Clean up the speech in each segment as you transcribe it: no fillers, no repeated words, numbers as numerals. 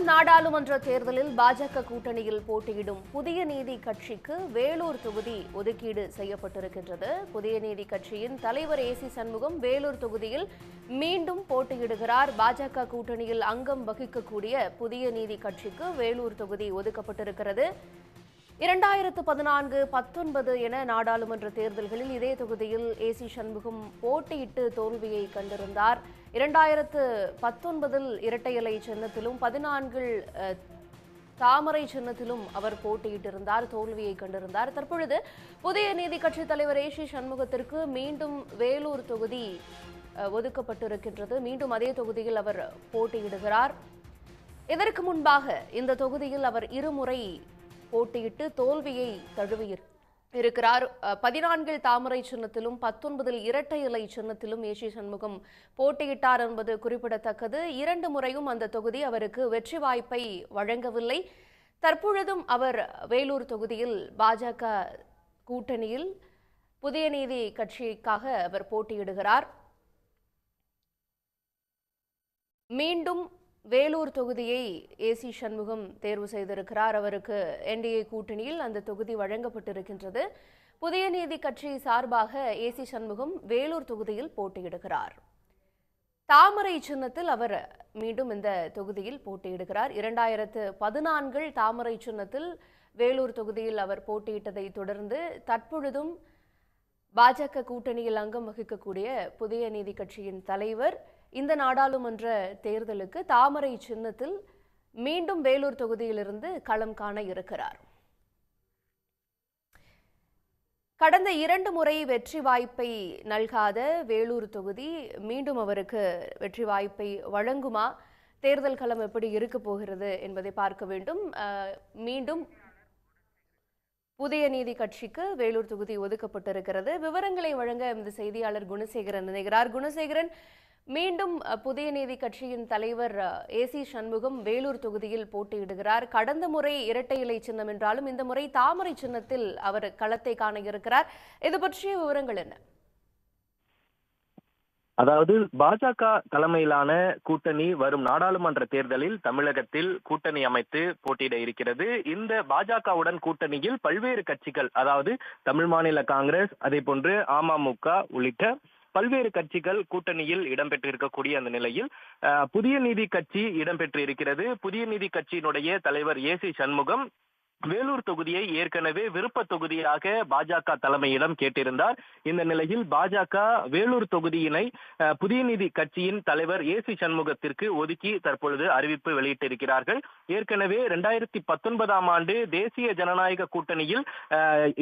வரும் நாடாளுமன்ற தேர்தலில் பாஜக கூட்டணியில் போட்டியிடும் புதிய நீதி கட்சிக்கு வேலூர் தொகுதி ஒதுக்கீடு செய்யப்பட்டிருக்கின்றது. புதிய நீதி கட்சியின் தலைவர் ஏசி சண்முகம் வேலூர் தொகுதியில் மீண்டும் போட்டியிடுகிறார். பாஜக கூட்டணியில் அங்கம் வகிக்கக்கூடிய புதிய நீதி கட்சிக்கு வேலூர் தொகுதி ஒதுக்கப்பட்டிருக்கிறது. 2014, 19 என நாடாளுமன்ற தேர்தல்களில் இதே தொகுதியில் ஏசி சண்முகம் போட்டியிட்டு தோல்வியை கண்டிருந்தார். 2019 இரட்டை இலை சின்னத்திலும் 14 தாமரை சின்னத்திலும் அவர் போட்டியிட்டிருந்தார், தோல்வியை கண்டிருந்தார். தற்பொழுது புதிய நீதி கட்சி தலைவர் ஏசி சண்முகத்திற்கு மீண்டும் வேலூர் தொகுதி ஒதுக்கப்பட்டிருக்கின்றது. மீண்டும் அதே தொகுதியில் அவர் போட்டியிடுகிறார். இதற்கு முன்பாக இந்த தொகுதியில் அவர் இருமுறை போட்டியிட்டு தோல்வியை தழுவியிருக்கிறார். 14 தாமரை சின்னத்திலும் 19 இரட்டை இலை சின்னத்திலும் ஏசி சண்முகம் போட்டியிட்டார் என்பது குறிப்பிடத்தக்கது. 2 முறையும் அந்த தொகுதி அவருக்கு வெற்றி வாய்ப்பை வழங்கவில்லை. தற்பொழுதும் அவர் வேலூர் தொகுதியில் பாஜக கூட்டணியில் புதிய நீதி கட்சிக்காக அவர் போட்டியிடுகிறார். மீண்டும் வேலூர் தொகுதியை ஏசி சண்முகம் தேர்வு செய்திருக்கிறார். அவருக்கு என்டிஏ கூட்டணியில் அந்த தொகுதி வழங்கப்பட்டிருக்கின்றது. புதிய நீதி கட்சி சார்பாக ஏசி சண்முகம் வேலூர் தொகுதியில் போட்டியிடுகிறார். தாமரை சின்னத்தில் அவர் மீண்டும் இந்த தொகுதியில் போட்டியிடுகிறார். 2014 தாமரை சின்னத்தில் வேலூர் தொகுதியில் அவர் போட்டியிட்டதை தொடர்ந்து தற்பொழுதும் பாஜக கூட்டணியில் அங்கம் வகிக்கக்கூடிய புதிய நீதி கட்சியின் தலைவர் இந்த நாடாளுமன்ற தேர்தலுக்கு தாமரை சின்னத்தில் மீண்டும் வேலூர் தொகுதியிலிருந்து களம் காண இருக்கிறார். கடந்த 2 முறை வெற்றி வாய்ப்பை நல்காத வேலூர் தொகுதி மீண்டும் அவருக்கு வெற்றி வாய்ப்பை வழங்குமா? தேர்தல் களம் எப்படி இருக்க போகிறது என்பதை பார்க்க வேண்டும். மீண்டும் புதிய நீதி கட்சிக்கு வேலூர் தொகுதி ஒதுக்கப்பட்டிருக்கிறது. விவரங்களை வழங்க எமது செய்தியாளர் குணசேகரன் இணைகிறார். குணசேகரன், மீண்டும் புதிய நீதி கட்சியின் தலைவர் ஏசி சண்முகம் வேலூர் தொகுதியில் போட்டியிடுகிறார். கடந்த முறை இரட்டை இலை சின்னம் என்றாலும் இந்த முறை தாமரை சின்னத்தில் அவர் களத்தை காண இருக்கிறார். இது பற்றிய விவரங்கள் என்ன? அதாவது பாஜக தலைமையிலான கூட்டணி வரும் நாடாளுமன்ற தேர்தலில் தமிழகத்தில் கூட்டணி அமைத்து போட்டியிட இருக்கிறது. இந்த பாஜகவுடன் கூட்டணியில் பல்வேறு கட்சிகள், அதாவது தமிழ் மாநில காங்கிரஸ், அதே போன்று அமமுக உள்ளிட்ட பல்வேறு கட்சிகள் கூட்டணியில் இடம்பெற்றிருக்கக்கூடிய அந்த நிலையில் புதிய நீதி கட்சி இடம்பெற்றிருக்கிறது. புதிய நீதி கட்சியினுடைய தலைவர் ஏசி சண்முகம் வேலூர் தொகுதியை ஏற்கனவே விருப்ப தொகுதியாக பாஜக தலைமையிடம் கேட்டிருந்தார். இந்த நிலையில் பாஜக வேலூர் தொகுதியினை புதிய நீதி கட்சியின் தலைவர் ஏசி சண்முகத்திற்கு ஒதுக்கி தற்பொழுது அறிவிப்பு வெளியிட்டிருக்கிறார்கள். ஏற்கனவே 2019ஆம் ஆண்டு தேசிய ஜனநாயக கூட்டணியில்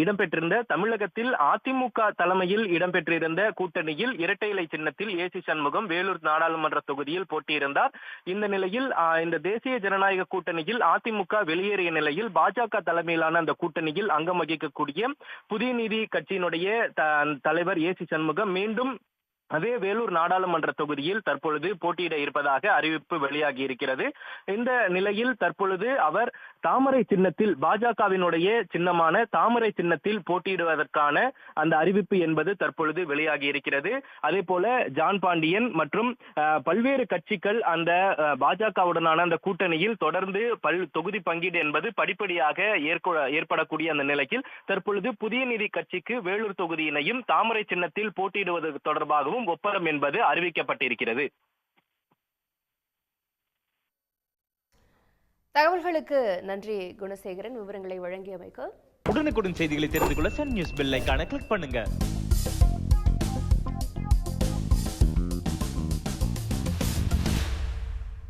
இடம்பெற்றிருந்த தமிழகத்தில் அதிமுக தலைமையில் இடம்பெற்றிருந்த கூட்டணியில் இரட்டை இலை சின்னத்தில் ஏசி சண்முகம் வேலூர் நாடாளுமன்ற தொகுதியில் போட்டியிருந்தார். இந்த நிலையில் இந்த தேசிய ஜனநாயக கூட்டணியில் அதிமுக வெளியேறிய நிலையில் பாஜக தலைமையிலான அந்த கூட்டணியில் அங்கம் வகிக்கக்கூடிய புதிய நீதி கட்சியினுடைய தலைவர் ஏசி சண்முகம் மீண்டும் அதே வேலூர் நாடாளுமன்ற தொகுதியில் தற்பொழுது போட்டியிட இருப்பதாக அறிவிப்பு வெளியாகி இருக்கிறது. இந்த நிலையில் தற்பொழுது அவர் தாமரை சின்னத்தில், பாஜகவினுடைய சின்னமான தாமரை சின்னத்தில் போட்டியிடுவதற்கான அந்த அறிவிப்பு என்பது தற்பொழுது வெளியாகி இருக்கிறது. அதே போல ஜான் பாண்டியன் மற்றும் பல்வேறு கட்சிகள் அந்த பாஜகவுடனான அந்த கூட்டணியில் தொடர்ந்து தொகுதி பங்கீடு என்பது படிப்படியாக ஏற்படக்கூடிய அந்த நிலையில் தற்பொழுது புதிய நீதி கட்சிக்கு வேலூர் தொகுதியினையும் தாமரை சின்னத்தில் போட்டியிடுவது தொடர்பாகவும் ஒப்பந்தம் என்பது அறிவிக்கப்பட்டிருக்கிறது. தகவல்களுக்கு நன்றி குணசேகரன், விவரங்களை வழங்கியமைக்கு. உடனுக்குடன் செய்திகளை தெரிந்து கொள்ள சன் நியூஸ் பெல் ஐகானை கிளிக் பண்ணுங்க.